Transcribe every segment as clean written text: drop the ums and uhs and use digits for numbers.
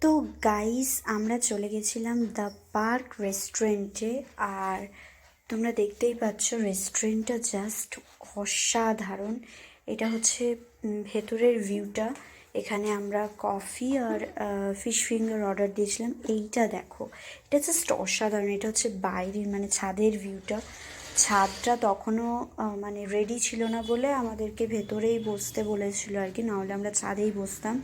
তো গাইস আমরা চলে গেছিলাম দ্য পার্ক রেস্টুরেন্টে। আর তোমরা দেখতেই পাচ্ছ রেস্টুরেন্টটা জাস্ট অসাধারণ। এটা হচ্ছে ভেতরের ভিউটা। এখানে আমরা কফি আর ফিশ ফিঙ্গার অর্ডার দিয়েছিলাম। এইটা দেখো, এটা জাস্ট অসাধারণ। এটা হচ্ছে বাইরের মানে ছাদের ভিউটা। ছাদটা তখনও মানে রেডি ছিল না বলে আমাদেরকে ভেতরেই বসতে বলেছিল আর কি, নাহলে আমরা ছাদেই বসতাম।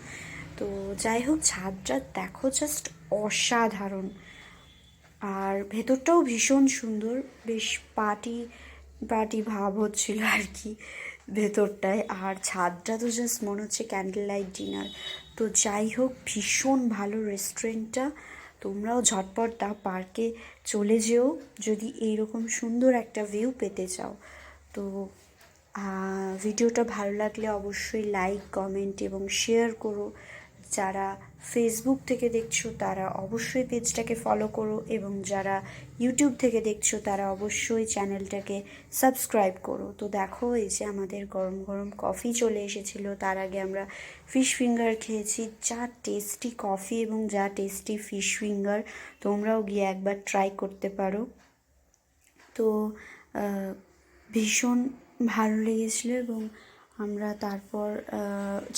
তো যাই হোক, ছাদটা দেখো জাস্ট অসাধারণ। আর ভেতরটাও ভীষণ সুন্দর, বেশ পার্টি পার্টি ভাব হচ্ছিল আর কি ভেতরটায়। আর ছাদটা তো জাস্ট মনে হচ্ছে ক্যান্ডেল লাইট ডিনার। তো যাই হোক, ভীষণ ভালো রেস্টুরেন্টটা। তোমরাও ঝটপট দা পার্কে চলে যেও যদি এইরকম সুন্দর একটা ভিউ পেতে চাও। তো ভিডিওটা ভালো লাগলে অবশ্যই লাইক, কমেন্ট এবং শেয়ার করো। যারা ফেসবুক থেকে দেখছো তারা অবশ্যই পেজটাকে ফলো করো, এবং যারা ইউটিউব থেকে দেখছো তারা অবশ্যই চ্যানেলটাকে সাবস্ক্রাইব করো। তো দেখো, এই যে আমাদের গরম গরম কফি চলে এসেছিলো। তার আগে আমরা ফিশ ফিঙ্গার খেয়েছি। যা টেস্টি কফি এবং যা টেস্টি ফিশ ফিঙ্গার, তোমরাও গিয়ে একবার ট্রাই করতে পারো। তো ভীষণ ভালো লেগেছিলো। এবং আমরা তারপর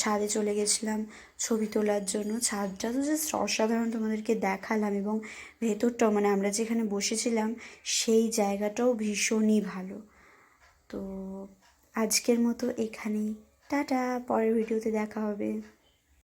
ছাদে চলে গেছিলাম ছবি তোলার জন্য। ছাদটা তো জাস্ট অসাধারণ, তোমাদেরকে দেখালাম। এবং ভেতরটাও মানে আমরা যেখানে বসেছিলাম সেই জায়গাটাও ভীষণই ভালো। তো আজকের মতো এখানেই, টাটা। পরের ভিডিওতে দেখা হবে।